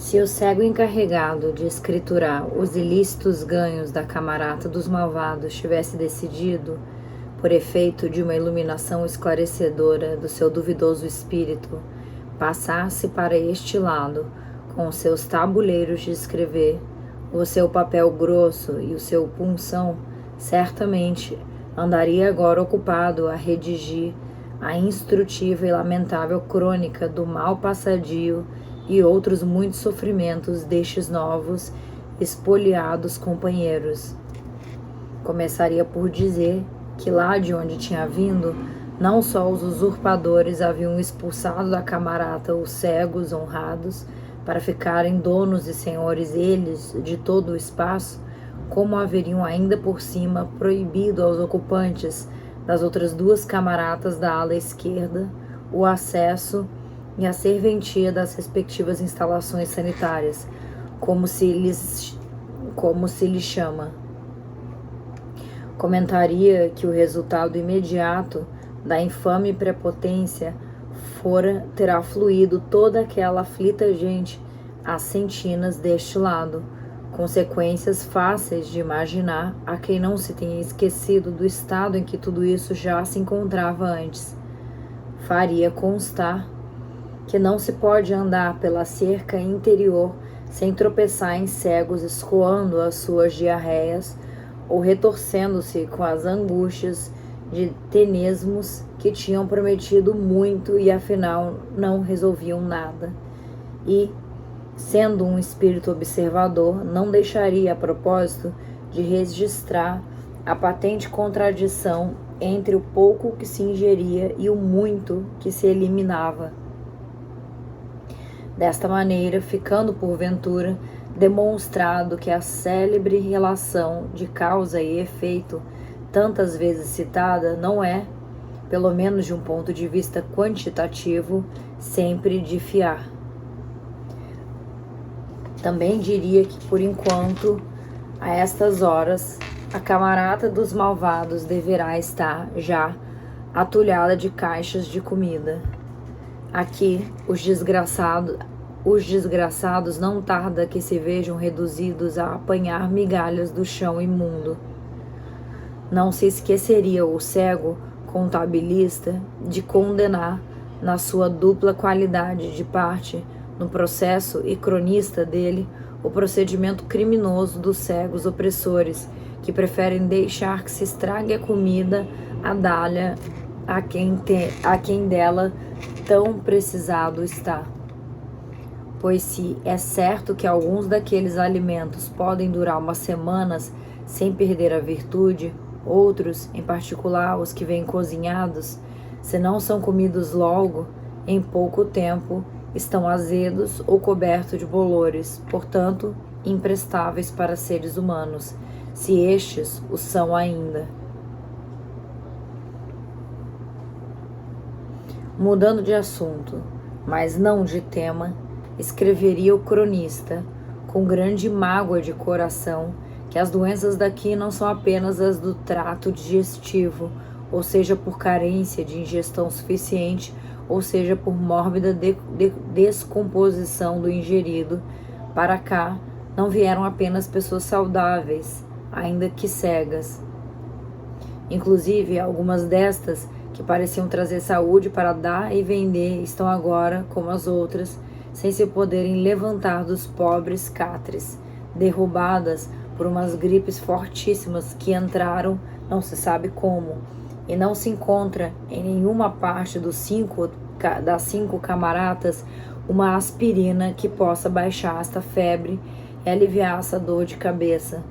Se o cego encarregado de escriturar os ilícitos ganhos da camarata dos malvados tivesse decidido, por efeito de uma iluminação esclarecedora do seu duvidoso espírito, passasse para este lado, com os seus tabuleiros de escrever, o seu papel grosso e o seu punção, certamente andaria agora ocupado a redigir a instrutiva e lamentável crônica do mal passadio e outros muitos sofrimentos destes novos, espoliados companheiros. Começaria por dizer que lá de onde tinha vindo, não só os usurpadores haviam expulsado da camarata os cegos honrados, para ficarem donos e senhores eles de todo o espaço, como haveriam ainda por cima proibido aos ocupantes das outras duas camaratas da ala esquerda o acesso e a serventia das respectivas instalações sanitárias, como se lhes chama. Comentaria que o resultado imediato da infame prepotência terá fluído toda aquela aflita gente às sentinas deste lado, consequências fáceis de imaginar a quem não se tenha esquecido do estado em que tudo isso já se encontrava antes. Faria constar que não se pode andar pela cerca interior sem tropeçar em cegos escoando as suas diarreias ou retorcendo-se com as angústias de tenesmos que tinham prometido muito e afinal não resolviam nada. E, sendo um espírito observador, não deixaria a propósito de registrar a patente contradição entre o pouco que se ingeria e o muito que se eliminava. Desta maneira, ficando porventura demonstrado que a célebre relação de causa e efeito, tantas vezes citada, não é, pelo menos de um ponto de vista quantitativo, sempre de fiar. Também diria que, por enquanto, a estas horas, a camarata dos malvados deverá estar já atulhada de caixas de comida. Aqui, os desgraçados não tarda que se vejam reduzidos a apanhar migalhas do chão imundo. Não se esqueceria o cego contabilista de condenar, na sua dupla qualidade de parte no processo e cronista dele, o procedimento criminoso dos cegos opressores, que preferem deixar que se estrague a comida a dar-lhe a quem dela tão precisado está. Pois se é certo que alguns daqueles alimentos podem durar umas semanas sem perder a virtude, outros, em particular os que vêm cozinhados, se não são comidos logo, em pouco tempo, estão azedos ou cobertos de bolores, portanto, imprestáveis para seres humanos, se estes o são ainda. Mudando de assunto, mas não de tema, escreveria o cronista, com grande mágoa de coração, que as doenças daqui não são apenas as do trato digestivo, ou seja, por carência de ingestão suficiente, ou seja, por mórbida descomposição do ingerido. Para cá não vieram apenas pessoas saudáveis, ainda que cegas. Inclusive, algumas destas, que pareciam trazer saúde para dar e vender, estão agora, como as outras, sem se poderem levantar dos pobres catres, derrubadas por umas gripes fortíssimas que entraram, não se sabe como, e não se encontra em nenhuma parte das 5 camaratas uma aspirina que possa baixar esta febre e aliviar essa dor de cabeça.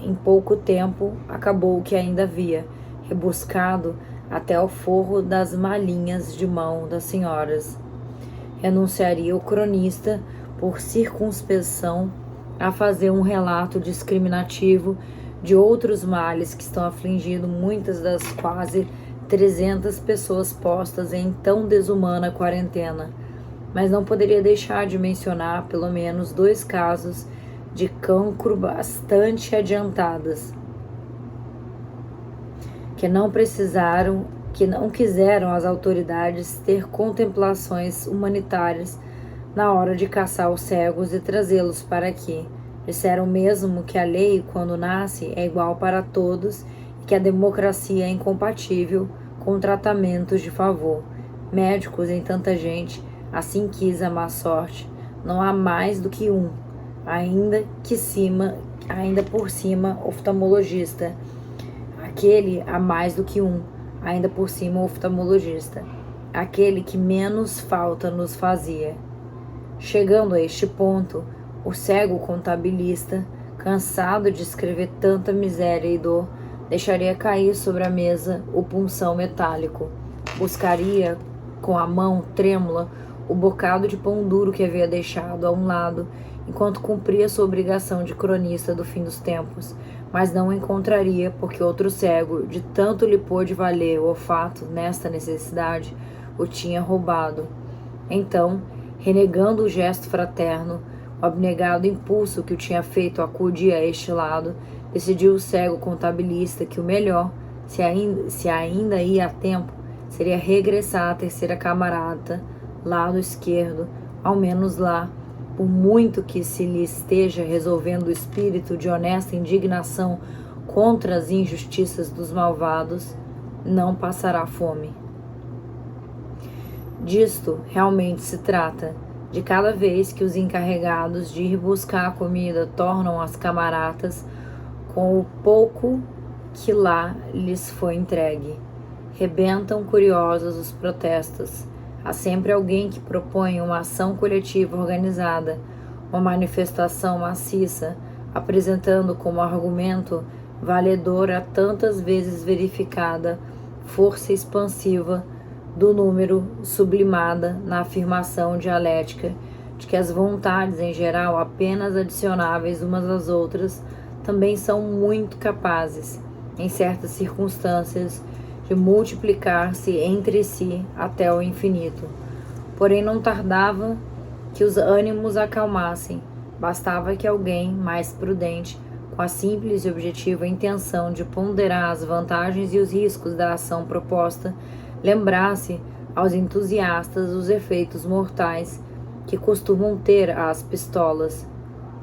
Em pouco tempo acabou o que ainda havia, rebuscado até o forro das malinhas de mão das senhoras. Renunciaria o cronista, por circunspecção, a fazer um relato discriminativo de outros males que estão afligindo muitas das quase 300 pessoas postas em tão desumana quarentena, mas não poderia deixar de mencionar pelo menos 2 casos de cancro bastante adiantadas, que não quiseram as autoridades ter contemplações humanitárias na hora de caçar os cegos e trazê-los para aqui. Disseram mesmo que a lei, quando nasce, é igual para todos e que a democracia é incompatível com tratamentos de favor. Médicos em tanta gente, assim quis a má sorte. Não há mais do que um, ainda por cima, oftalmologista. Aquele há mais do que um, ainda por cima, oftalmologista. Aquele que menos falta nos fazia. Chegando a este ponto, o cego contabilista, cansado de escrever tanta miséria e dor, deixaria cair sobre a mesa o punção metálico. Buscaria, com a mão trêmula, o bocado de pão duro que havia deixado a um lado, enquanto cumpria sua obrigação de cronista do fim dos tempos, mas não o encontraria, porque outro cego, de tanto lhe pôde valer o olfato nesta necessidade, o tinha roubado. Então, renegando o gesto fraterno, o abnegado impulso que o tinha feito acudir a este lado, decidiu o cego contabilista que o melhor, se ainda ia a tempo, seria regressar à terceira camarata, lado esquerdo, ao menos lá, por muito que se lhe esteja resolvendo o espírito de honesta indignação contra as injustiças dos malvados, não passará fome. Disto realmente se trata, de cada vez que os encarregados de ir buscar a comida tornam as camaratas com o pouco que lá lhes foi entregue. Rebentam curiosos os protestos. Há sempre alguém que propõe uma ação coletiva organizada, uma manifestação maciça, apresentando como argumento valedor a tantas vezes verificada força expansiva do número sublimada na afirmação dialética de que as vontades em geral apenas adicionáveis umas às outras também são muito capazes, em certas circunstâncias, de multiplicar-se entre si até o infinito. Porém não tardava que os ânimos acalmassem, bastava que alguém mais prudente, com a simples e objetiva intenção de ponderar as vantagens e os riscos da ação proposta, lembrasse aos entusiastas os efeitos mortais que costumam ter as pistolas.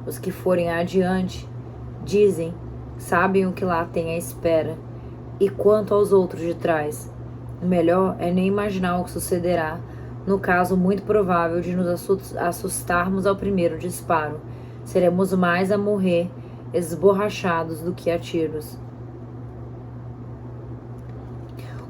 Os que forem adiante, dizem, sabem o que lá tem à espera. E quanto aos outros de trás, o melhor é nem imaginar o que sucederá, no caso muito provável de nos assustarmos ao primeiro disparo. Seremos mais a morrer esborrachados do que a tiros.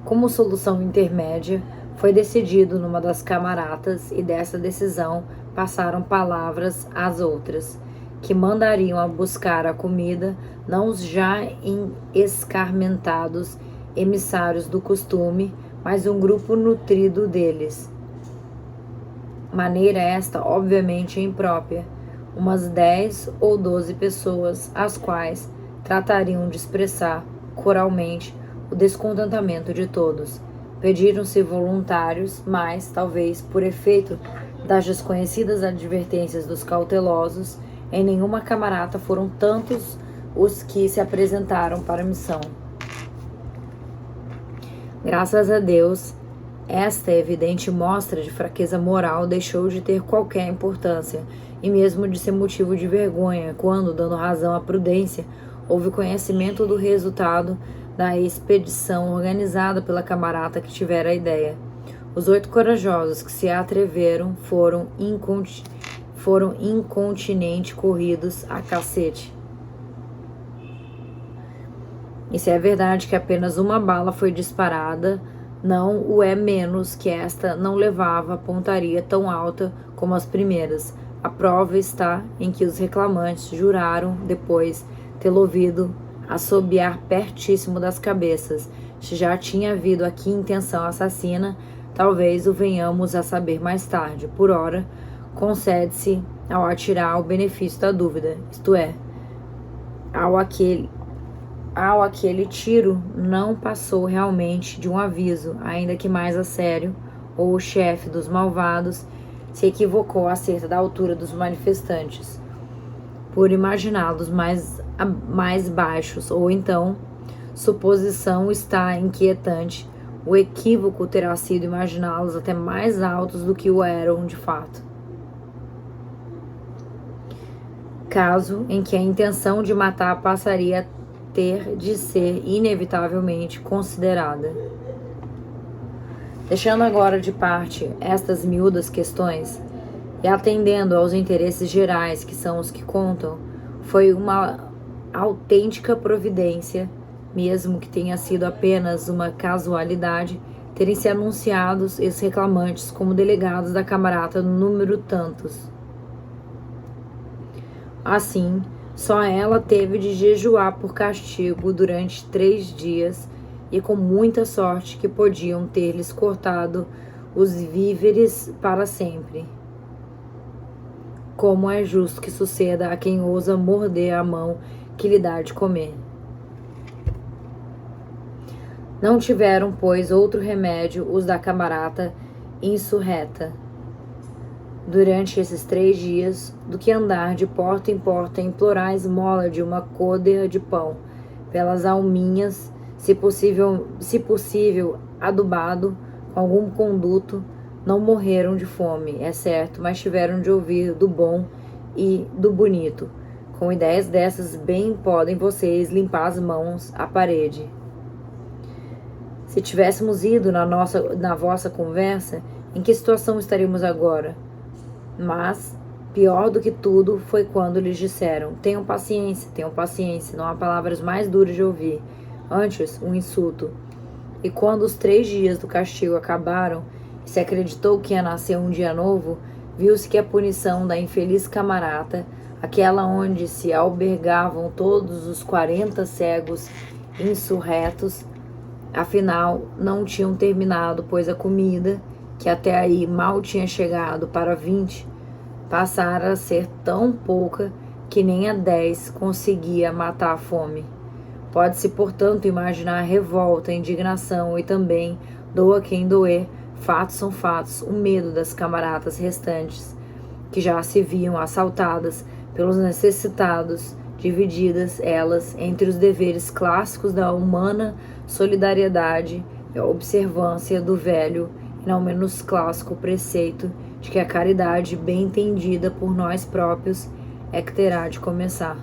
Como solução intermédia, foi decidido numa das camaratas, e dessa decisão passaram palavras às outras, que mandariam a buscar a comida não os já escarmentados emissários do costume, mas um grupo nutrido deles. Maneira esta obviamente imprópria, umas 10 ou 12 pessoas, as quais tratariam de expressar coralmente o descontentamento de todos. Pediram-se voluntários, mas, talvez por efeito das desconhecidas advertências dos cautelosos, em nenhuma camarata foram tantos os que se apresentaram para a missão. Graças a Deus, esta evidente mostra de fraqueza moral deixou de ter qualquer importância, e mesmo de ser motivo de vergonha, quando, dando razão à prudência, houve conhecimento do resultado da expedição organizada pela camarata que tivera a ideia. Os 8 corajosos que se atreveram foram incontinente corridos a cacete. E se é verdade que apenas uma bala foi disparada, não o é menos que esta não levava a pontaria tão alta como as primeiras. A prova está em que os reclamantes juraram, depois, tê-lo ouvido assobiar pertíssimo das cabeças. Se já tinha havido aqui intenção assassina, talvez o venhamos a saber mais tarde. Por ora, concede-se ao atirar o benefício da dúvida, isto é, ao aquele tiro não passou realmente de um aviso, ainda que mais a sério, ou o chefe dos malvados se equivocou acerca da altura dos manifestantes, por imaginá-los mais baixos, ou então, suposição está inquietante, o equívoco terá sido imaginá-los até mais altos do que o eram de fato. caso em que a intenção de matar passaria a ter de ser inevitavelmente considerada. Deixando agora de parte estas miúdas questões e atendendo aos interesses gerais, que são os que contam, foi uma autêntica providência, mesmo que tenha sido apenas uma casualidade, terem se anunciado esses reclamantes como delegados da camarata no número tantos. Assim, só ela teve de jejuar por castigo durante 3 dias, e com muita sorte que podiam ter-lhes cortado os víveres para sempre. Como é justo que suceda a quem ousa morder a mão que lhe dá de comer. Não tiveram, pois, outro remédio os da camarata insurreta durante esses 3 dias, do que andar de porta em porta e implorar a esmola de uma côdea de pão, pelas alminhas, se possível adubado com algum conduto. Não morreram de fome, é certo, mas tiveram de ouvir do bom e do bonito. Com ideias dessas, bem podem vocês limpar as mãos à parede. Se tivéssemos ido na vossa conversa, em que situação estaríamos agora? Mas, pior do que tudo, foi quando lhes disseram: tenham paciência, não há palavras mais duras de ouvir, antes um insulto. E quando os 3 dias do castigo acabaram, e se acreditou que ia nascer um dia novo, viu-se que a punição da infeliz camarata, aquela onde se albergavam todos os 40 cegos insurretos, afinal não tinham terminado, pois a comida, que até aí mal tinha chegado para 20, passara a ser tão pouca que nem a 10 conseguia matar a fome. Pode-se, portanto, imaginar a revolta, a indignação e também, doa quem doer, fatos são fatos, o medo das camaratas restantes, que já se viam assaltadas pelos necessitados, divididas elas entre os deveres clássicos da humana solidariedade e a observância do velho e não menos clássico preceito de que a caridade bem entendida por nós próprios é que terá de começar.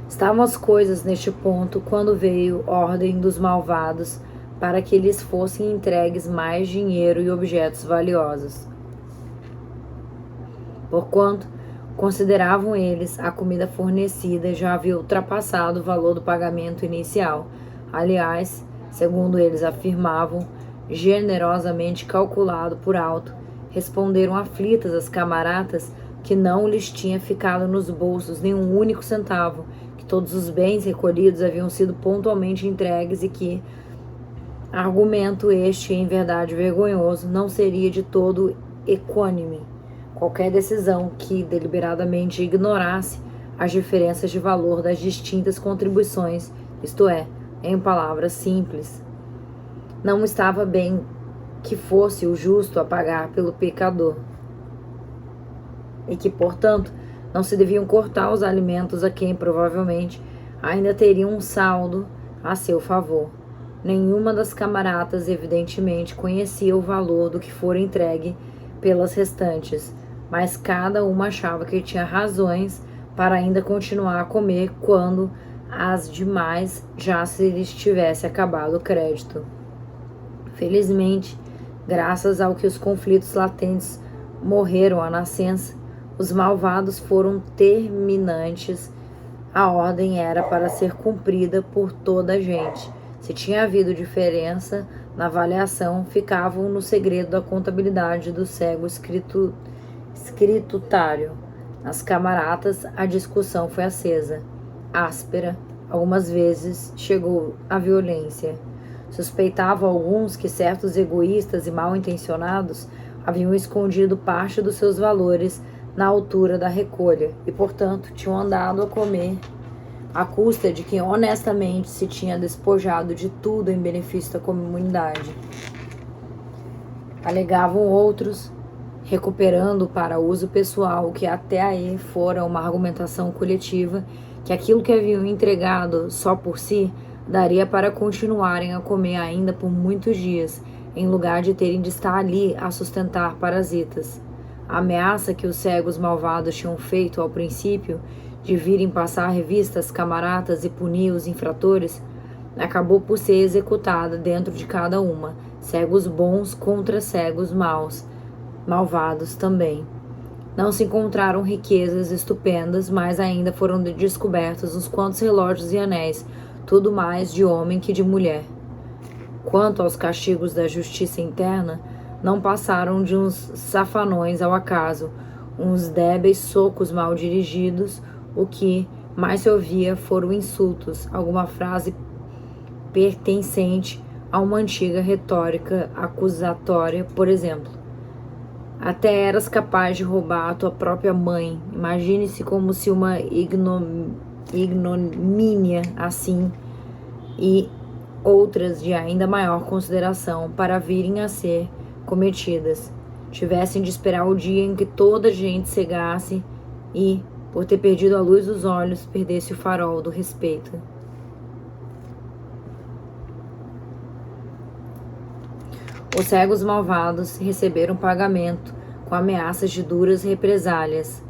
Estavam as coisas neste ponto quando veio ordem dos malvados para que lhes fossem entregues mais dinheiro e objetos valiosos. Porquanto consideravam eles a comida fornecida já havia ultrapassado o valor do pagamento inicial. Aliás, segundo eles afirmavam, generosamente calculado por alto. Responderam aflitas as camaratas que não lhes tinha ficado nos bolsos nenhum único centavo, que todos os bens recolhidos haviam sido pontualmente entregues e que, argumento este em verdade vergonhoso, não seria de todo equânime qualquer decisão que deliberadamente ignorasse as diferenças de valor das distintas contribuições, isto é, em palavras simples, não estava bem que fosse o justo a pagar pelo pecador, e que, portanto, não se deviam cortar os alimentos a quem provavelmente ainda teriam um saldo a seu favor. Nenhuma das camaratas, evidentemente, conhecia o valor do que fora entregue pelas restantes, mas cada uma achava que tinha razões para ainda continuar a comer quando as demais já se lhes tivesse acabado o crédito. Felizmente, graças ao que os conflitos latentes morreram à nascença, os malvados foram terminantes. A ordem era para ser cumprida por toda a gente. Se tinha havido diferença na avaliação, ficavam no segredo da contabilidade do cego escritutário. Nas camaratas, a discussão foi acesa, áspera, algumas vezes chegou à violência. Suspeitavam alguns que certos egoístas e mal intencionados haviam escondido parte dos seus valores na altura da recolha e, portanto, tinham andado a comer à custa de quem honestamente se tinha despojado de tudo em benefício da comunidade. Alegavam outros, recuperando para uso pessoal, que até aí fora uma argumentação coletiva, que aquilo que haviam entregado só por si daria para continuarem a comer ainda por muitos dias, em lugar de terem de estar ali a sustentar parasitas. A ameaça que os cegos malvados tinham feito ao princípio de virem passar revistas camaratas e punir os infratores acabou por ser executada dentro de cada uma, cegos bons contra cegos maus, malvados também. Não se encontraram riquezas estupendas, mas ainda foram descobertos uns quantos relógios e anéis, tudo mais de homem que de mulher. Quanto aos castigos da justiça interna, não passaram de uns safanões ao acaso, uns débeis socos mal dirigidos. O que mais se ouvia foram insultos, alguma frase pertencente a uma antiga retórica acusatória, por exemplo: até eras capaz de roubar a tua própria mãe. Imagine-se como se uma ignomínia assim, e outras de ainda maior consideração para virem a ser cometidas, tivessem de esperar o dia em que toda a gente cegasse e, por ter perdido a luz dos olhos, perdesse o farol do respeito. Os cegos malvados receberam pagamento com ameaças de duras represálias,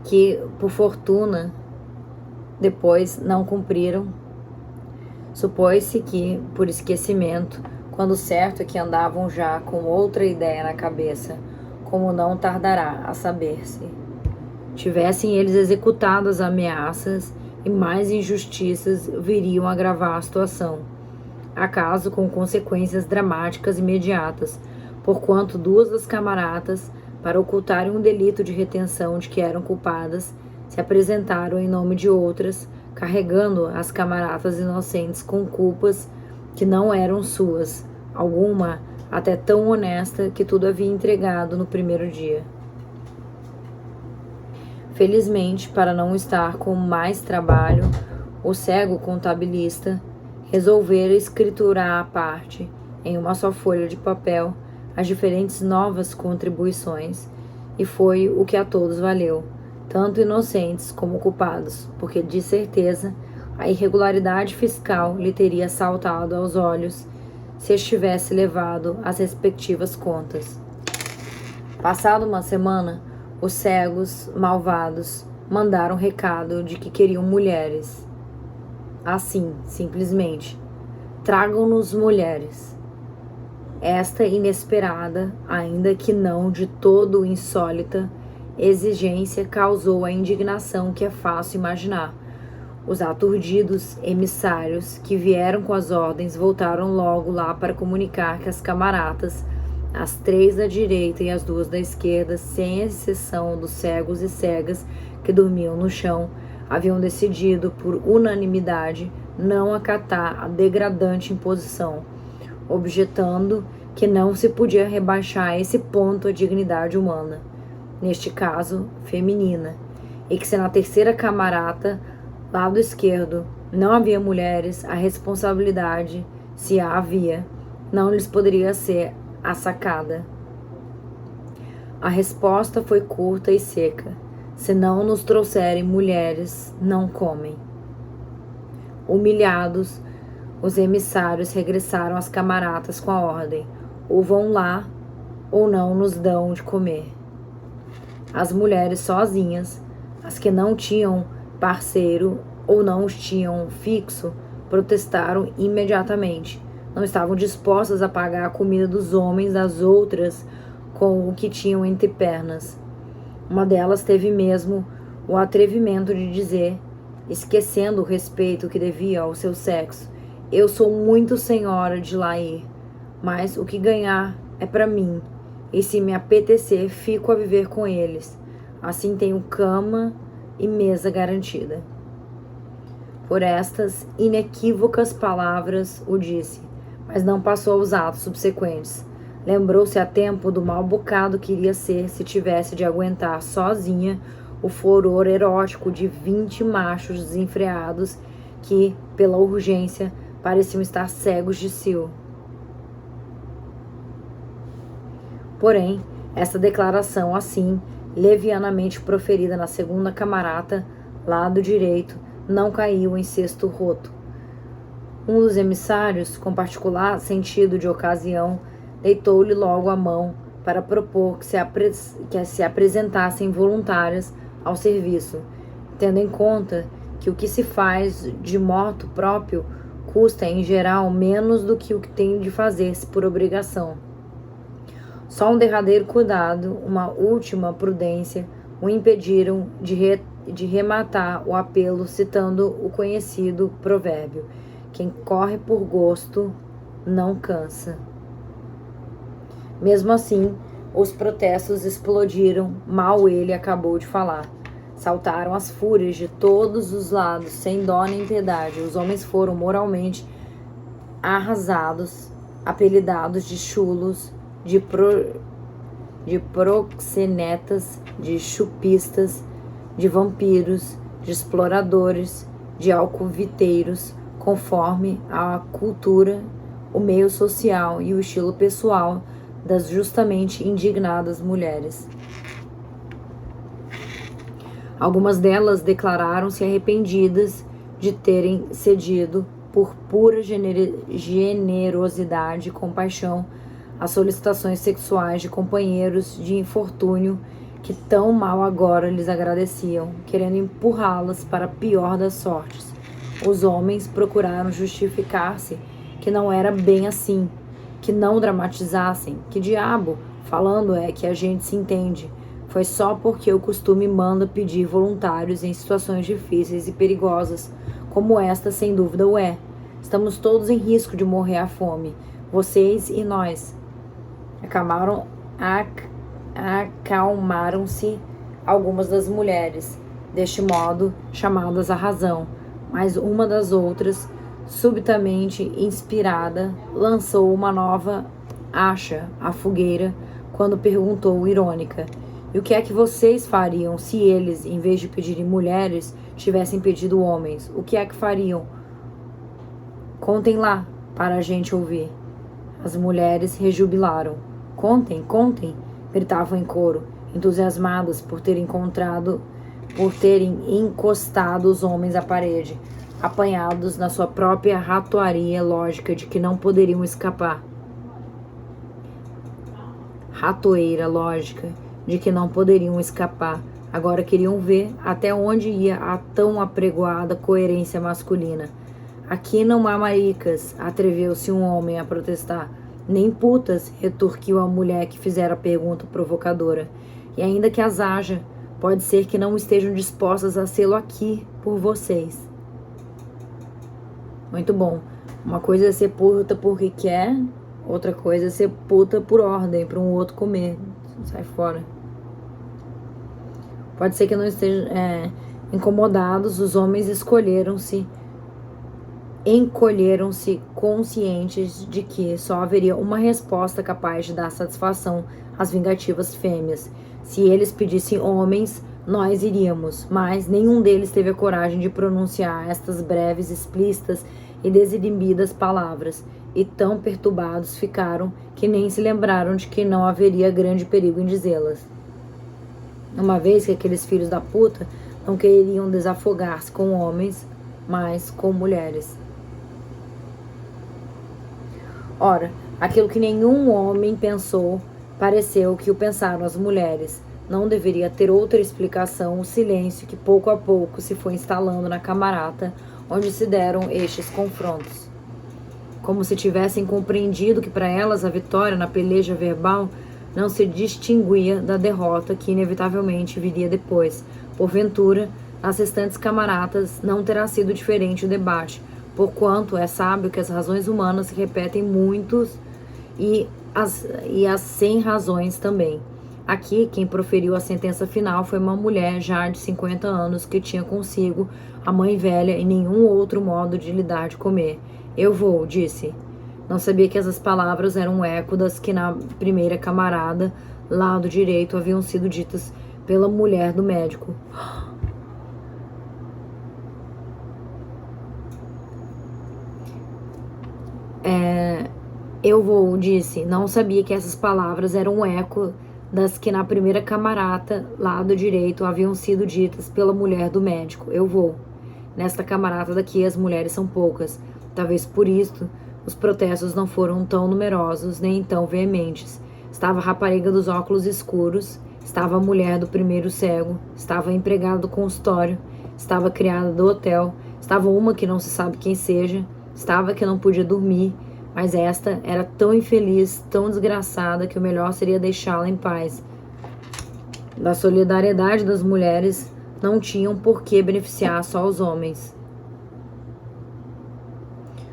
que, por fortuna, depois não cumpriram. Supôs-se que, por esquecimento, quando certo é que andavam já com outra ideia na cabeça, como não tardará a saber-se, tivessem eles executado as ameaças e mais injustiças viriam agravar a situação, acaso com consequências dramáticas imediatas, porquanto duas das camaratas, para ocultarem um delito de retenção de que eram culpadas, se apresentaram em nome de outras, carregando as camaratas inocentes com culpas que não eram suas, alguma até tão honesta que tudo havia entregado no primeiro dia. Felizmente, para não estar com mais trabalho, o cego contabilista resolvera escriturar à parte, em uma só folha de papel, as diferentes novas contribuições, e foi o que a todos valeu, tanto inocentes como culpados, porque, de certeza, a irregularidade fiscal lhe teria saltado aos olhos se estivesse levado às respectivas contas. Passada uma semana, os cegos malvados mandaram recado de que queriam mulheres. Assim, simplesmente: tragam-nos mulheres. Esta inesperada, ainda que não de todo insólita, exigência causou a indignação que é fácil imaginar. Os aturdidos emissários que vieram com as ordens voltaram logo lá para comunicar que as camaratas, as 3 da direita e as 2 da esquerda, sem exceção dos cegos e cegas que dormiam no chão, haviam decidido por unanimidade não acatar a degradante imposição, objetando que não se podia rebaixar a esse ponto a dignidade humana, neste caso feminina, e que se na terceira camarata, lado esquerdo, não havia mulheres, a responsabilidade, se a havia, não lhes poderia ser assacada. A resposta foi curta e seca: se não nos trouxerem mulheres, não comem. Humilhados, os emissários regressaram às camaratas com a ordem: ou vão lá, ou não nos dão de comer. As mulheres sozinhas, as que não tinham parceiro ou não os tinham fixo, protestaram imediatamente. Não estavam dispostas a pagar a comida dos homens das outras com o que tinham entre pernas. Uma delas teve mesmo o atrevimento de dizer, esquecendo o respeito que devia ao seu sexo: eu sou muito senhora de lá ir, mas o que ganhar é para mim, e se me apetecer, fico a viver com eles. Assim tenho cama e mesa garantida. Por estas inequívocas palavras o disse, mas não passou aos atos subsequentes. Lembrou-se a tempo do mau bocado que iria ser se tivesse de aguentar sozinha o furor erótico de 20 machos desenfreados que, pela urgência, pareciam estar cegos de ciúme. Porém, essa declaração, assim, levianamente proferida na segunda camarata, lado direito, não caiu em cesto roto. Um dos emissários, com particular sentido de ocasião, deitou-lhe logo a mão para propor que se apresentassem voluntárias ao serviço, tendo em conta que o que se faz de moto próprio custa, em geral, menos do que o que tem de fazer-se por obrigação. Só um derradeiro cuidado, uma última prudência, o impediram de rematar o apelo citando o conhecido provérbio: quem corre por gosto não cansa. Mesmo assim, os protestos explodiram mal ele acabou de falar. Saltaram as fúrias de todos os lados, sem dó nem piedade. Os homens foram moralmente arrasados, apelidados de chulos, de proxenetas, de chupistas, de vampiros, de exploradores, de alcoviteiros, conforme a cultura, o meio social e o estilo pessoal das justamente indignadas mulheres. Algumas delas declararam-se arrependidas de terem cedido, por pura generosidade e compaixão, às solicitações sexuais de companheiros de infortúnio que tão mal agora lhes agradeciam, querendo empurrá-las para a pior das sortes. Os homens procuraram justificar-se que não era bem assim, que não dramatizassem, que diabo, falando é que a gente se entende. Foi só porque o costume manda pedir voluntários em situações difíceis e perigosas, como esta sem dúvida o é. Estamos todos em risco de morrer à fome, vocês e nós. Acalmaram-se algumas das mulheres, deste modo chamadas à razão, mas uma das outras, subitamente inspirada, lançou uma nova acha à fogueira quando perguntou irônica: e o que é que vocês fariam se eles, em vez de pedirem mulheres, tivessem pedido homens? O que é que fariam? Contem lá, para a gente ouvir. As mulheres rejubilaram. Contem, contem, gritavam em coro, entusiasmadas por terem encostado os homens à parede, apanhados na sua própria ratoaria lógica de que não poderiam escapar. Ratoeira lógica de que não poderiam escapar. Agora queriam ver até onde ia a tão apregoada coerência masculina. Aqui não há maricas, atreveu-se um homem a protestar. Nem putas, retorquiu a mulher que fizera a pergunta provocadora. E ainda que as haja, pode ser que não estejam dispostas a sê-lo aqui por vocês. Muito bom. Uma coisa é ser puta porque quer, outra coisa é ser puta por ordem, para um outro comer. Sai fora. Pode ser que não estejam incomodados, os homens encolheram-se conscientes de que só haveria uma resposta capaz de dar satisfação às vingativas fêmeas. Se eles pedissem homens, nós iríamos, mas nenhum deles teve a coragem de pronunciar estas breves, explícitas e desinibidas palavras, e tão perturbados ficaram que nem se lembraram de que não haveria grande perigo em dizê-las. Uma vez que aqueles filhos da puta não queriam desafogar-se com homens, mas com mulheres. Ora, aquilo que nenhum homem pensou, pareceu que o pensaram as mulheres. Não deveria ter outra explicação o silêncio que pouco a pouco se foi instalando na camarata onde se deram estes confrontos. Como se tivessem compreendido que para elas a vitória na peleja verbal não se distinguia da derrota que inevitavelmente viria depois. Porventura, nas restantes camaratas não terá sido diferente o debate, porquanto é sábio que as razões humanas se repetem muitos e as sem razões também. Aqui, quem proferiu a sentença final foi uma mulher já de 50 anos que tinha consigo a mãe velha e nenhum outro modo de lhe dar de comer. Eu vou, disse. Não sabia que essas palavras eram um eco das que na primeira camarada, lado direito, haviam sido ditas pela mulher do médico. Eu vou, disse. Não sabia que essas palavras eram um eco das que na primeira camarata, lado direito, haviam sido ditas pela mulher do médico. Eu vou. Nesta camarata daqui as mulheres são poucas. Talvez por isto os protestos não foram tão numerosos nem tão veementes. Estava a rapariga dos óculos escuros, estava a mulher do primeiro cego, estava a empregada do consultório, estava a criada do hotel, estava uma que não se sabe quem seja, estava a que não podia dormir, mas esta era tão infeliz, tão desgraçada, que o melhor seria deixá-la em paz. Da solidariedade das mulheres não tinham por que beneficiar só os homens.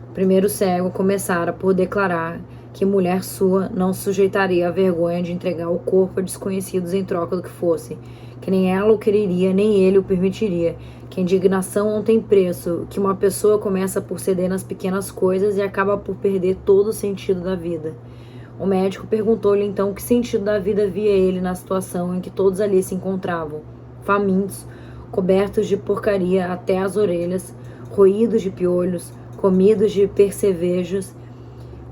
O primeiro cego começara por declarar que mulher sua não se sujeitaria à vergonha de entregar o corpo a desconhecidos em troca do que fosse, que nem ela o quereria, nem ele o permitiria, que a indignação não tem preço, que uma pessoa começa por ceder nas pequenas coisas e acaba por perder todo o sentido da vida. O médico perguntou-lhe então que sentido da vida via ele na situação em que todos ali se encontravam, famintos, cobertos de porcaria até as orelhas, roídos de piolhos, comidos de percevejos,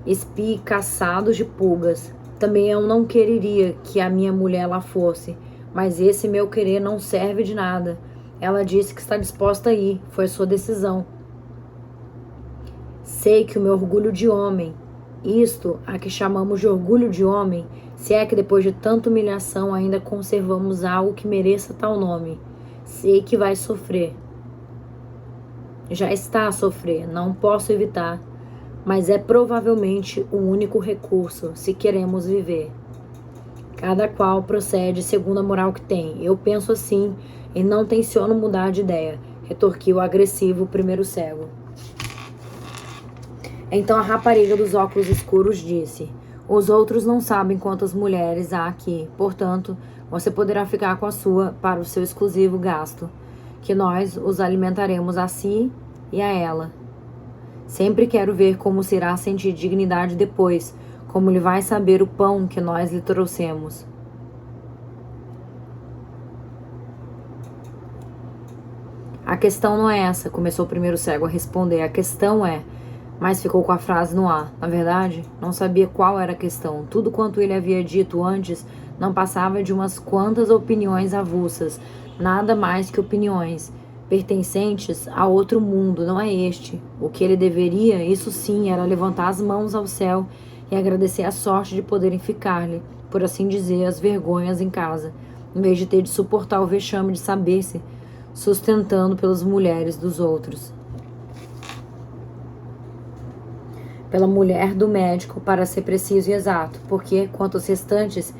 espicaçados de pulgas. Também eu não quereria que a minha mulher lá fosse, mas esse meu querer não serve de nada. Ela disse que está disposta a ir, foi a sua decisão. Sei que o meu orgulho de homem, isto a que chamamos de orgulho de homem, se é que depois de tanta humilhação ainda conservamos algo que mereça tal nome, sei que vai sofrer. Já está a sofrer, não posso evitar, mas é provavelmente o único recurso se queremos viver. Cada qual procede segundo a moral que tem. Eu penso assim e não tenciono mudar de ideia, retorquiu o agressivo primeiro cego. Então a rapariga dos óculos escuros disse: os outros não sabem quantas mulheres há aqui, portanto, você poderá ficar com a sua para o seu exclusivo gasto, que nós os alimentaremos a si e a ela. Sempre quero ver como se irá sentir dignidade depois, como lhe vai saber o pão que nós lhe trouxemos. A questão não é essa, começou o primeiro cego a responder. A questão é... Mas ficou com a frase no ar. Na verdade, não sabia qual era a questão. Tudo quanto ele havia dito antes não passava de umas quantas opiniões avulsas. Nada mais que opiniões, pertencentes a outro mundo, não é este. O que ele deveria, isso sim, era levantar as mãos ao céu e agradecer a sorte de poderem ficar-lhe, por assim dizer, as vergonhas em casa, em vez de ter de suportar o vexame de saber-se sustentando pelas mulheres dos outros. Pela mulher do médico, para ser preciso e exato, porque, quanto aos restantes,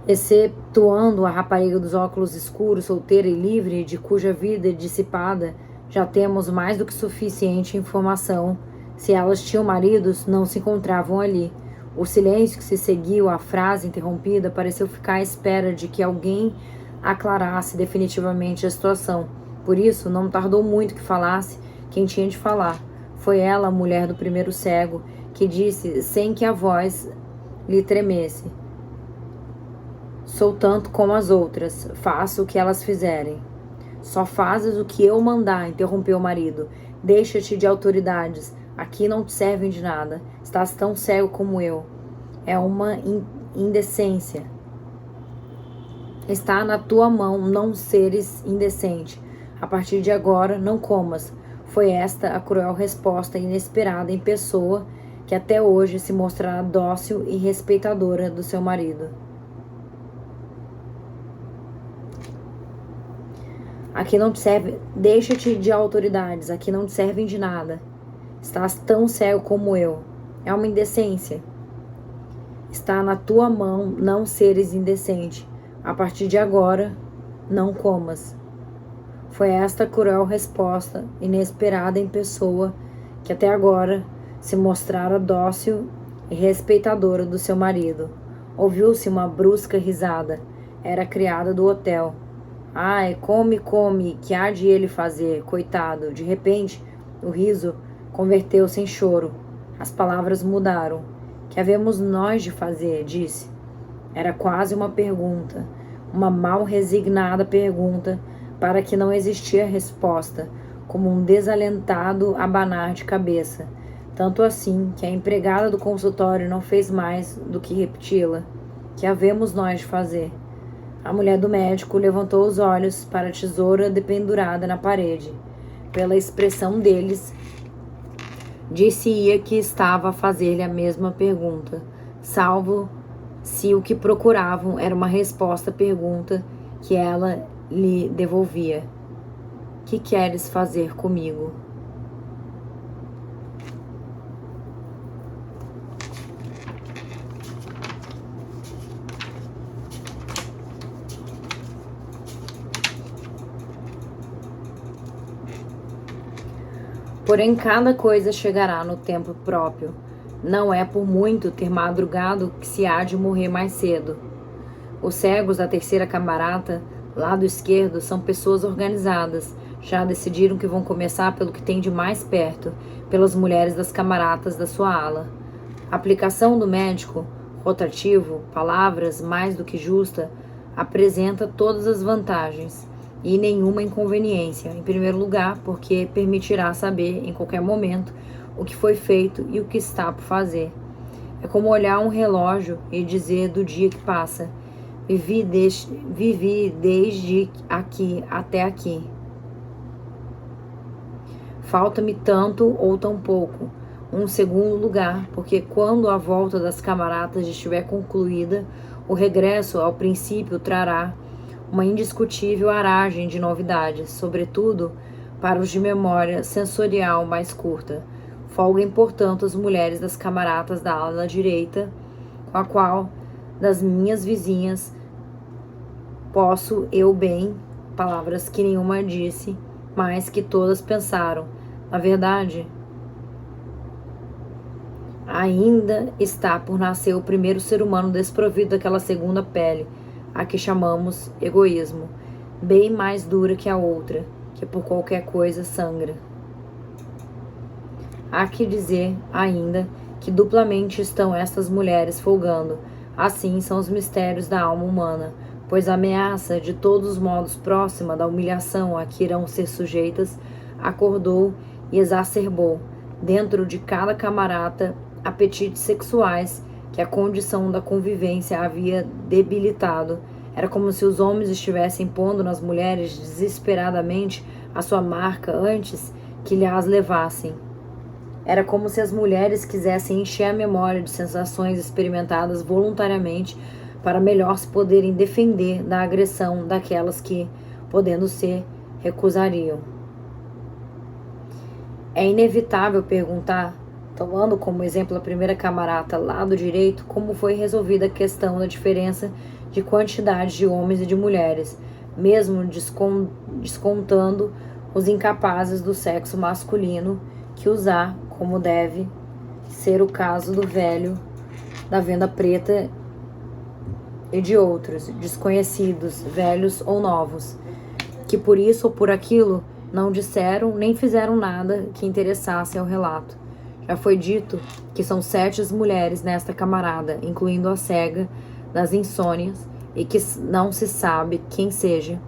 excetuando a rapariga dos óculos escuros, solteira e livre, de cuja vida é dissipada, já temos mais do que suficiente informação. Se elas tinham maridos, não se encontravam ali. O silêncio que se seguiu à frase interrompida pareceu ficar à espera de que alguém aclarasse definitivamente a situação. Por isso, não tardou muito que falasse quem tinha de falar. Foi ela, a mulher do primeiro cego, que disse, sem que a voz lhe tremesse: sou tanto como as outras, faço o que elas fizerem. Só fazes o que eu mandar, interrompeu o marido. Deixa-te de autoridades, aqui não te servem de nada. Estás tão cego como eu. É uma indecência. Está na tua mão não seres indecente. A partir de agora, não comas. Foi esta a cruel resposta inesperada em pessoa que até hoje se mostrará dócil e respeitadora do seu marido. Aqui não te serve, deixa-te de autoridades, aqui não te servem de nada. Estás tão cego como eu. É uma indecência. Está na tua mão não seres indecente. A partir de agora, não comas. Foi esta cruel resposta, inesperada em pessoa, que até agora se mostrara dócil e respeitadora do seu marido. Ouviu-se uma brusca risada. Era a criada do hotel. Ai, come, come, que há de ele fazer, coitado. De repente, o riso converteu-se em choro. As palavras mudaram. Que havemos nós de fazer? Disse. Era quase uma pergunta, uma mal resignada pergunta, para que não existia resposta, como um desalentado abanar de cabeça. Tanto assim que a empregada do consultório não fez mais do que repeti-la. Que havemos nós de fazer? A mulher do médico levantou os olhos para a tesoura dependurada na parede. Pela expressão deles, disse-ia que estava a fazer-lhe a mesma pergunta, salvo se o que procuravam era uma resposta à pergunta que ela lhe devolvia: que queres fazer comigo? Porém, cada coisa chegará no tempo próprio. Não é por muito ter madrugado que se há de morrer mais cedo. Os cegos da terceira camarata, lado esquerdo, são pessoas organizadas. Já decidiram que vão começar pelo que tem de mais perto, pelas mulheres das camaratas da sua ala. A aplicação do médico, rotativo, palavras mais do que justa, apresenta todas as vantagens e nenhuma inconveniência. Em primeiro lugar, porque permitirá saber em qualquer momento o que foi feito e o que está por fazer. É como olhar um relógio e dizer do dia que passa: vivi desde aqui até aqui. Falta-me tanto ou tão pouco. Um segundo lugar, porque quando a volta das camaratas estiver concluída, o regresso ao princípio trará uma indiscutível aragem de novidades, sobretudo para os de memória sensorial mais curta. Folguem, portanto, as mulheres das camaratas da ala direita, com a qual das minhas vizinhas posso eu bem, palavras que nenhuma disse, mas que todas pensaram. Na verdade, ainda está por nascer o primeiro ser humano desprovido daquela segunda pele, a que chamamos egoísmo, bem mais dura que a outra, que por qualquer coisa sangra. Há que dizer ainda que duplamente estão estas mulheres folgando. Assim são os mistérios da alma humana, pois a ameaça, de todos os modos próxima da humilhação a que irão ser sujeitas, acordou e exacerbou, dentro de cada camarata, apetites sexuais que a condição da convivência havia debilitado. Era como se os homens estivessem pondo nas mulheres desesperadamente a sua marca antes que lhe as levassem. Era como se as mulheres quisessem encher a memória de sensações experimentadas voluntariamente para melhor se poderem defender da agressão daquelas que, podendo ser, recusariam. É inevitável perguntar, tomando como exemplo a primeira camarata, lado direito, como foi resolvida a questão da diferença de quantidade de homens e de mulheres, mesmo descontando os incapazes do sexo masculino, que usar, como deve ser o caso do velho da venda preta e de outros, desconhecidos, velhos ou novos, que por isso ou por aquilo não disseram nem fizeram nada que interessasse ao relato. Já foi dito que são 7 mulheres nesta camarada, incluindo a cega das insônias, e que não se sabe quem seja,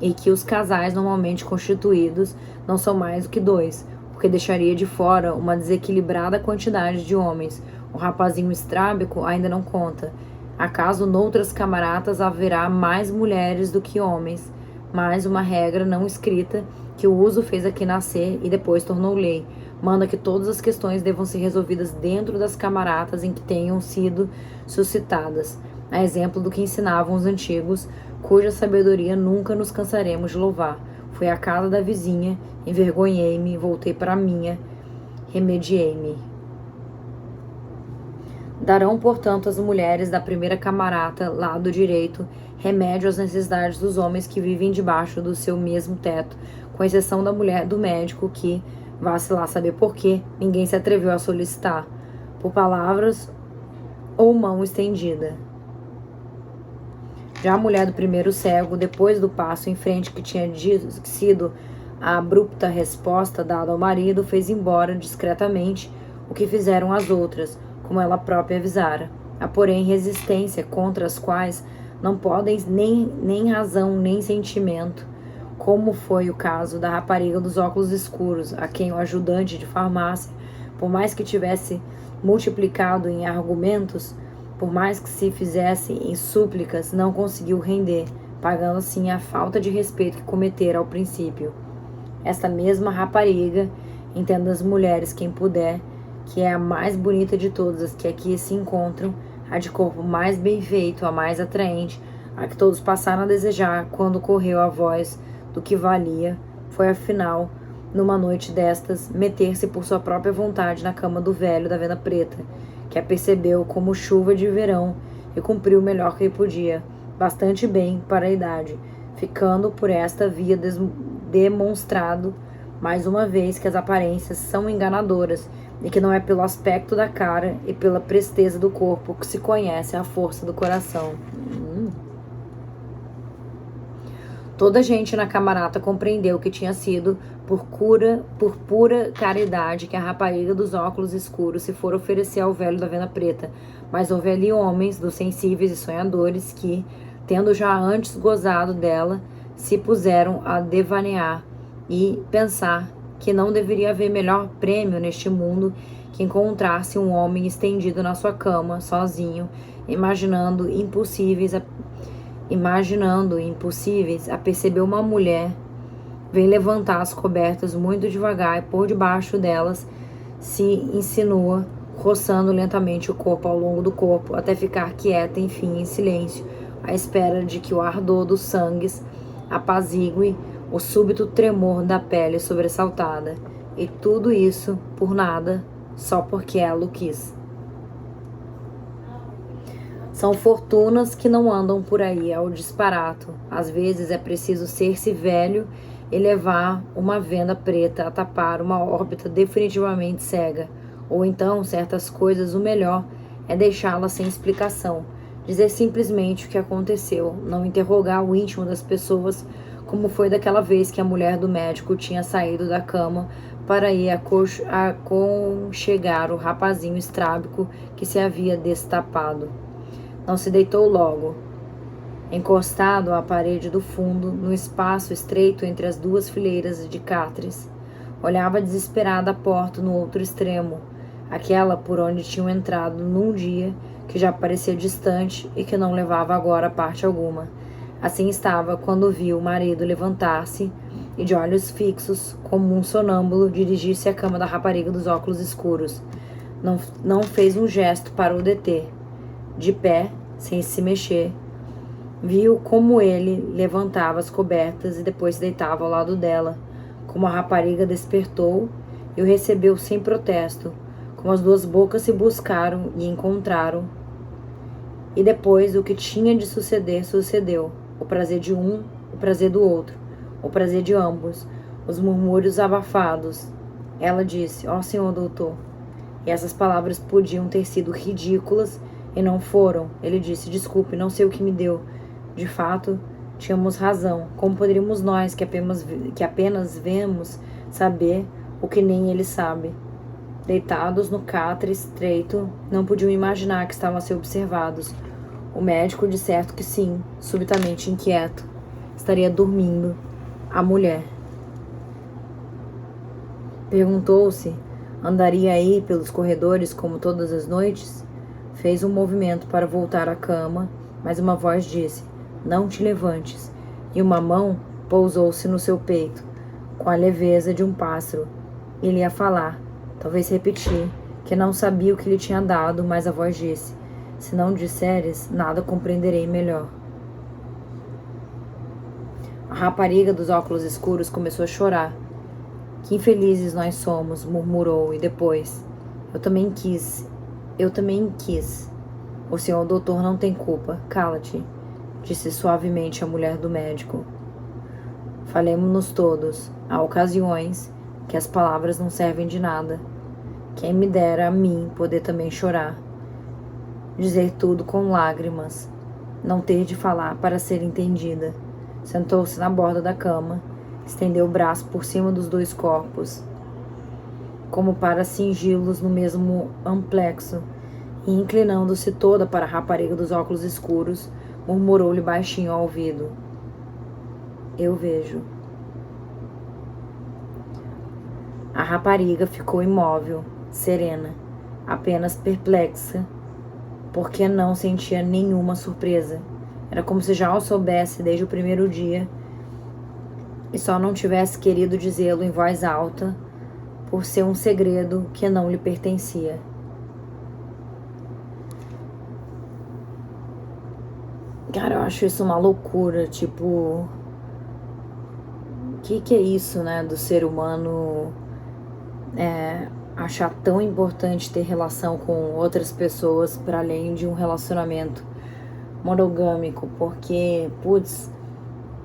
e que os casais normalmente constituídos não são mais do que 2, porque deixaria de fora uma desequilibrada quantidade de homens. O rapazinho estrábico ainda não conta. Acaso noutras camaratas haverá mais mulheres do que homens, mas uma regra não escrita que o uso fez aqui nascer e depois tornou lei, manda que todas as questões devam ser resolvidas dentro das camaratas em que tenham sido suscitadas, a exemplo do que ensinavam os antigos, cuja sabedoria nunca nos cansaremos de louvar. Fui à casa da vizinha, envergonhei-me, voltei para a minha, remediei-me. Darão, portanto, as mulheres da primeira camarata, lado direito, remédio às necessidades dos homens que vivem debaixo do seu mesmo teto, com exceção da mulher do médico que, vá-se lá saber por quê, ninguém se atreveu a solicitar, por palavras ou mão estendida. Já a mulher do primeiro cego, depois do passo em frente que tinha sido a abrupta resposta dada ao marido, fez embora discretamente o que fizeram as outras, como ela própria avisara. Há, porém, resistência contra as quais não podem nem razão nem sentimento, como foi o caso da rapariga dos óculos escuros, a quem o ajudante de farmácia, por mais que tivesse multiplicado em argumentos, por mais que se fizesse em súplicas, não conseguiu render, pagando assim a falta de respeito que cometera ao princípio. Esta mesma rapariga, entenda as mulheres quem puder, que é a mais bonita de todas as que aqui se encontram, a de corpo mais bem feito, a mais atraente, a que todos passaram a desejar quando correu a voz do que valia, foi afinal, numa noite destas, meter-se por sua própria vontade na cama do velho da venda preta, que a percebeu como chuva de verão e cumpriu o melhor que podia, bastante bem para a idade, ficando por esta via demonstrado mais uma vez que as aparências são enganadoras e que não é pelo aspecto da cara e pela presteza do corpo que se conhece a força do coração. Toda a gente na camarata compreendeu que tinha sido por pura caridade que a rapariga dos óculos escuros se fora oferecer ao velho da venda preta, mas houve ali homens, dos sensíveis e sonhadores, que, tendo já antes gozado dela, se puseram a devanear e pensar que não deveria haver melhor prêmio neste mundo que encontrar-se um homem estendido na sua cama, sozinho, imaginando impossíveis a perceber uma mulher vem levantar as cobertas muito devagar e por debaixo delas se insinua, roçando lentamente o corpo ao longo do corpo, até ficar quieta, enfim, em silêncio, à espera de que o ardor dos sangues apazigue o súbito tremor da pele sobressaltada. E tudo isso por nada, só porque ela o quis. São fortunas que não andam por aí ao disparato. Às vezes é preciso ser-se velho e levar uma venda preta a tapar uma órbita definitivamente cega. Ou então, certas coisas, o melhor é deixá-las sem explicação. Dizer simplesmente o que aconteceu, não interrogar o íntimo das pessoas, como foi daquela vez que a mulher do médico tinha saído da cama para ir aconchegar o rapazinho estrábico que se havia destapado. Não se deitou logo. Encostado à parede do fundo, no espaço estreito entre as duas fileiras de catres, olhava desesperada a porta no outro extremo, aquela por onde tinham entrado num dia que já parecia distante e que não levava agora a parte alguma. Assim estava quando viu o marido levantar-se e, de olhos fixos, como um sonâmbulo, dirigir-se à cama da rapariga dos óculos escuros. Não fez um gesto para o deter. De pé, sem se mexer, viu como ele levantava as cobertas e depois se deitava ao lado dela, como a rapariga despertou e o recebeu sem protesto, como as duas bocas se buscaram e encontraram. E depois o que tinha de suceder, sucedeu. O prazer de um, o prazer do outro, o prazer de ambos, os murmúrios abafados. Ela disse: "Ó senhor doutor." E essas palavras podiam ter sido ridículas e não foram. Ele disse: "Desculpe, não sei o que me deu. De fato, tínhamos razão. Como poderíamos nós, que apenas vemos, saber o que nem ele sabe?" Deitados no catre estreito, não podiam imaginar que estavam a ser observados. O médico, de certo que sim, subitamente inquieto. Estaria dormindo. A mulher. Perguntou-se: andaria aí pelos corredores como todas as noites? Fez um movimento para voltar à cama, mas uma voz disse: "Não te levantes." E uma mão pousou-se no seu peito, com a leveza de um pássaro. Ele ia falar, talvez repetir, que não sabia o que lhe tinha dado, mas a voz disse: "Se não disseres, nada compreenderei melhor." A rapariga dos óculos escuros começou a chorar. "Que infelizes nós somos", murmurou, e depois: Eu também quis. O senhor doutor não tem culpa. Cala-te", disse suavemente a mulher do médico. "Falemo-nos todos. Há ocasiões que as palavras não servem de nada. Quem me dera a mim poder também chorar. Dizer tudo com lágrimas. Não ter de falar para ser entendida." Sentou-se na borda da cama, estendeu o braço por cima dos dois corpos, como para cingi-los no mesmo amplexo, e inclinando-se toda para a rapariga dos óculos escuros, murmurou-lhe baixinho ao ouvido: "Eu vejo." A rapariga ficou imóvel, serena, apenas perplexa, porque não sentia nenhuma surpresa. Era como se já o soubesse desde o primeiro dia e só não tivesse querido dizê-lo em voz alta por ser um segredo que não lhe pertencia. Cara, eu acho isso uma loucura, tipo, o que é isso, né, do ser humano achar tão importante ter relação com outras pessoas para além de um relacionamento monogâmico, porque, putz,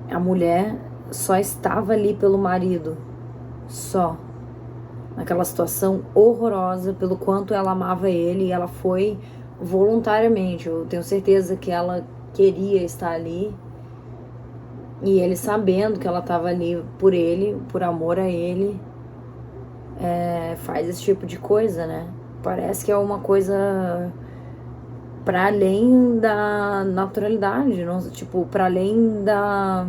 a mulher só estava ali pelo marido, só, naquela situação horrorosa, pelo quanto ela amava ele, e ela foi voluntariamente. Eu tenho certeza que ela queria estar ali, e ele sabendo que ela estava ali por ele, por amor a ele, faz esse tipo de coisa, né? Parece que é uma coisa para além da naturalidade, não, tipo, para além da...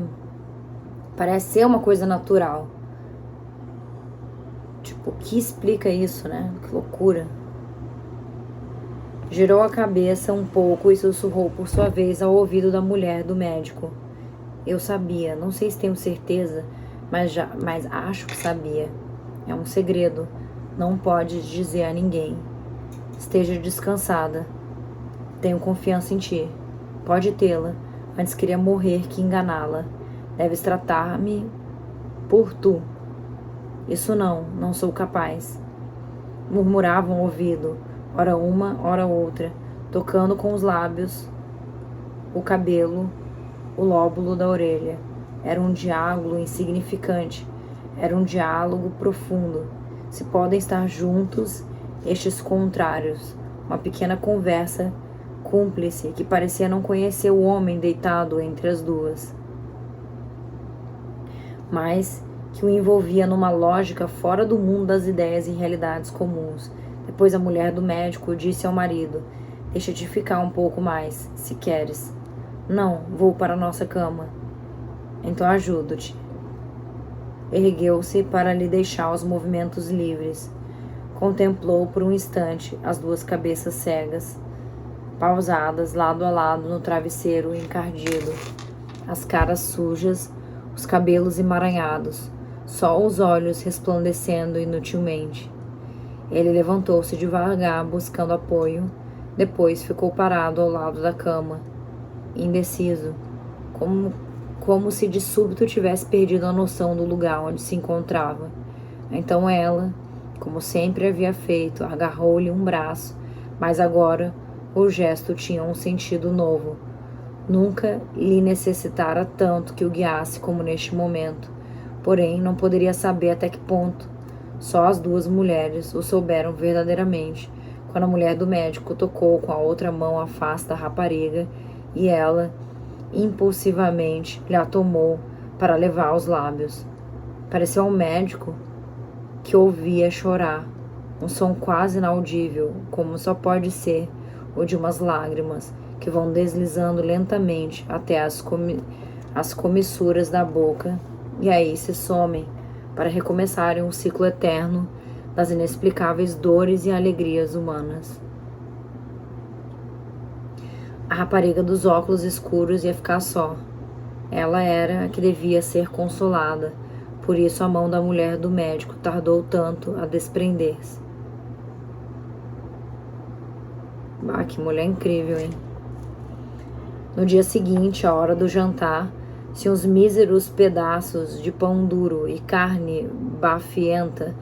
Parece ser uma coisa natural. Tipo, o que explica isso, né? Que loucura. Girou a cabeça um pouco e sussurrou por sua vez ao ouvido da mulher do médico. Eu sabia, não sei se tenho certeza, mas acho que sabia. É um segredo, não pode dizer a ninguém. Esteja descansada. Tenho confiança em ti. Pode tê-la. Antes queria morrer que enganá-la. Deves tratar-me por tu. Isso não sou capaz. Murmuravam ao ouvido, ora uma, ora outra, tocando com os lábios o cabelo, o lóbulo da orelha. Era um diálogo insignificante, era um diálogo profundo. Se podem estar juntos estes contrários, uma pequena conversa cúmplice que parecia não conhecer o homem deitado entre as duas, mas que o envolvia numa lógica fora do mundo das ideias e realidades comuns. Depois a mulher do médico disse ao marido: deixa-te ficar um pouco mais, se queres. Não, vou para a nossa cama. Então ajudo-te. Ergueu-se para lhe deixar os movimentos livres. Contemplou por um instante as duas cabeças cegas, pausadas lado a lado no travesseiro encardido, as caras sujas, os cabelos emaranhados, só os olhos resplandecendo inutilmente. Ele levantou-se devagar, buscando apoio. Depois ficou parado ao lado da cama, indeciso, como se de súbito tivesse perdido a noção do lugar onde se encontrava. Então ela, como sempre havia feito, agarrou-lhe um braço, mas agora o gesto tinha um sentido novo. Nunca lhe necessitara tanto que o guiasse como neste momento. Porém, não poderia saber até que ponto. Só as duas mulheres o souberam verdadeiramente, quando a mulher do médico tocou com a outra mão a face da rapariga e ela, impulsivamente, lhe a tomou para levar aos lábios. Pareceu ao médico que ouvia chorar, um som quase inaudível, como só pode ser o de umas lágrimas que vão deslizando lentamente até as comissuras da boca e aí se somem para recomeçarem um ciclo eterno das inexplicáveis dores e alegrias humanas. A rapariga dos óculos escuros ia ficar só. Ela era a que devia ser consolada, por isso a mão da mulher do médico tardou tanto a desprender-se. Ah, que mulher incrível, hein? No dia seguinte, à hora do jantar, se uns míseros pedaços de pão duro e carne bafienta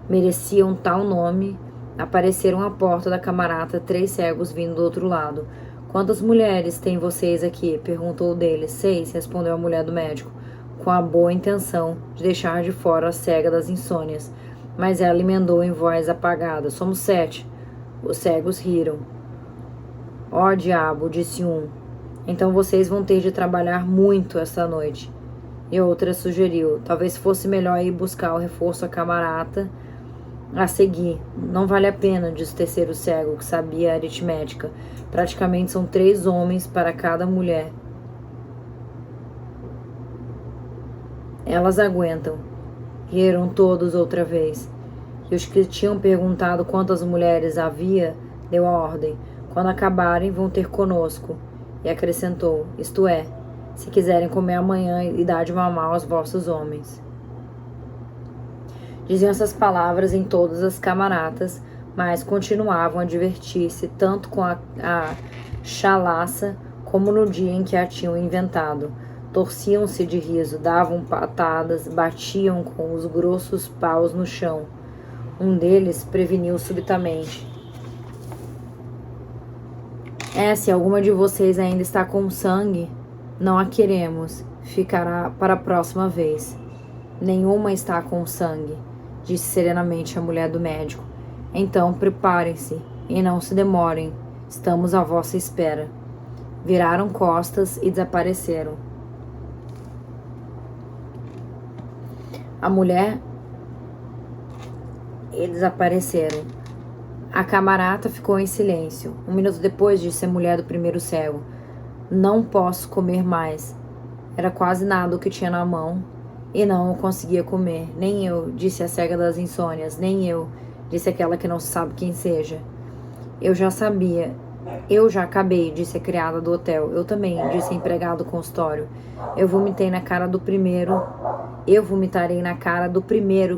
mereciam tal nome, apareceram à porta da camarata 3 cegos vindo do outro lado. Quantas mulheres têm vocês aqui? Perguntou o deles. 6, respondeu a mulher do médico, com a boa intenção de deixar de fora a cega das insônias. Mas ela emendou em voz apagada. Somos 7. Os cegos riram. Ó diabo, disse um. Então vocês vão ter de trabalhar muito esta noite. E outra sugeriu. Talvez fosse melhor ir buscar o reforço à camarata a seguir. Não vale a pena, disse o terceiro cego, que sabia a aritmética. Praticamente são 3 homens para cada mulher. Elas aguentam. Riram todos outra vez. E os que tinham perguntado quantas mulheres havia, deu a ordem. Quando acabarem, vão ter conosco. E acrescentou, isto é, se quiserem comer amanhã e dar de mamar aos vossos homens. Diziam essas palavras em todas as camaratas, mas continuavam a divertir-se tanto com a chalaça como no dia em que a tinham inventado. Torciam-se de riso, davam patadas, batiam com os grossos paus no chão. Um deles preveniu subitamente: se alguma de vocês ainda está com sangue, não a queremos. Ficará para a próxima vez. Nenhuma está com sangue, disse serenamente a mulher do médico. Então preparem-se e não se demorem. Estamos à vossa espera. Viraram costas e desapareceram. A mulher e desapareceram. A camarata ficou em silêncio. 1 minuto depois, disse a mulher do primeiro cego: não posso comer mais. Era quase nada o que tinha na mão e não o conseguia comer. Nem eu, disse a cega das insônias. Nem eu, disse aquela que não se sabe quem seja. Eu já sabia. Eu já acabei, disse a criada do hotel. Eu também, disse a empregada do consultório. Eu vomitarei na cara do primeiro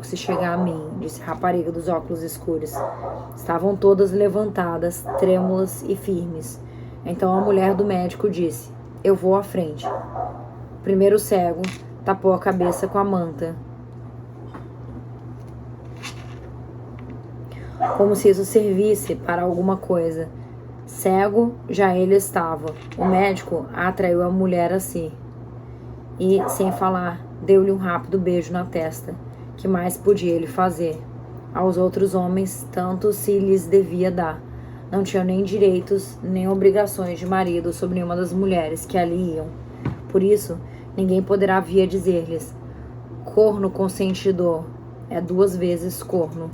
que se chegar a mim, disse a rapariga dos óculos escuros. Estavam todas levantadas, trêmulas e firmes. Então a mulher do médico disse: eu vou à frente. O primeiro cego tapou a cabeça com a manta, como se isso servisse para alguma coisa. Cego já ele estava. O médico atraiu a mulher a si e, sem falar, deu-lhe um rápido beijo na testa. Que mais podia ele fazer? Aos outros homens tanto se lhes devia dar. Não tinham nem direitos nem obrigações de marido sobre nenhuma das mulheres que ali iam. Por isso, ninguém poderá vir a dizer-lhes: corno consentidor é 2 vezes corno.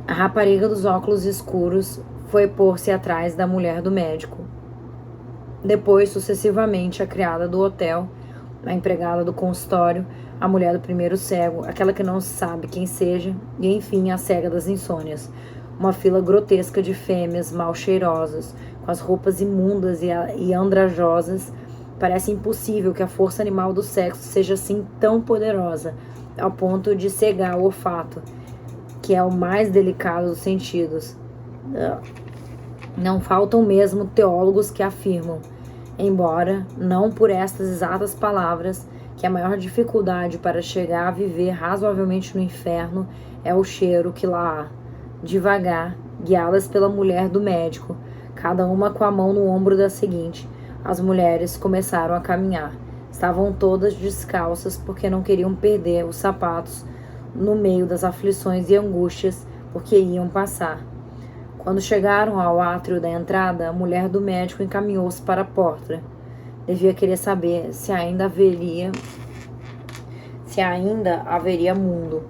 A rapariga dos óculos escuros foi pôr-se atrás da mulher do médico. Depois, sucessivamente, a criada do hotel, a empregada do consultório, a mulher do primeiro cego, aquela que não se sabe quem seja, e enfim a cega das insônias. Uma fila grotesca de fêmeas mal cheirosas, com as roupas imundas e andrajosas. Parece impossível que a força animal do sexo seja assim tão poderosa, ao ponto de cegar o olfato, que é o mais delicado dos sentidos. Não faltam mesmo teólogos que afirmam, embora não por estas exatas palavras, que a maior dificuldade para chegar a viver razoavelmente no inferno é o cheiro que lá há. Devagar, guiadas pela mulher do médico, cada uma com a mão no ombro da seguinte, as mulheres começaram a caminhar. Estavam todas descalças porque não queriam perder os sapatos no meio das aflições e angústias porque iam passar. Quando chegaram ao átrio da entrada, a mulher do médico encaminhou-se para a porta. Devia querer saber se ainda haveria mundo.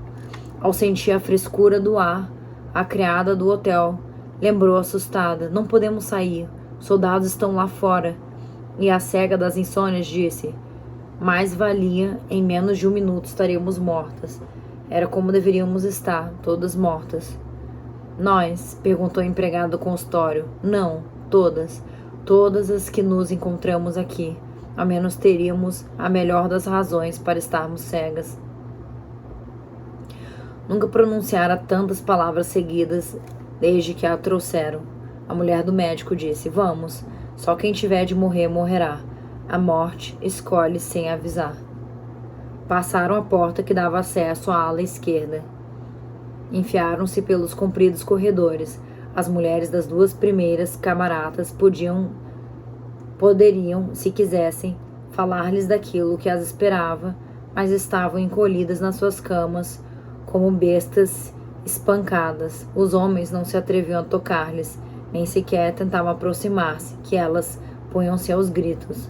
Ao sentir a frescura do ar, a criada do hotel lembrou assustada: não podemos sair, os soldados estão lá fora. E a cega das insônias disse: mais valia, em menos de 1 minuto estaríamos mortas. Era como deveríamos estar, todas mortas. Nós? Perguntou a empregada do consultório. Não, todas. Todas as que nos encontramos aqui. Ao menos teríamos a melhor das razões para estarmos cegas. Nunca pronunciara tantas palavras seguidas desde que a trouxeram. A mulher do médico disse: vamos, só quem tiver de morrer, morrerá. A morte escolhe sem avisar. Passaram a porta que dava acesso à ala esquerda. Enfiaram-se pelos compridos corredores. As mulheres das 2 primeiras camaratas poderiam, se quisessem, falar-lhes daquilo que as esperava, mas estavam encolhidas nas suas camas, como bestas espancadas. Os homens não se atreviam a tocar-lhes, nem sequer tentavam aproximar-se, que elas punham-se aos gritos.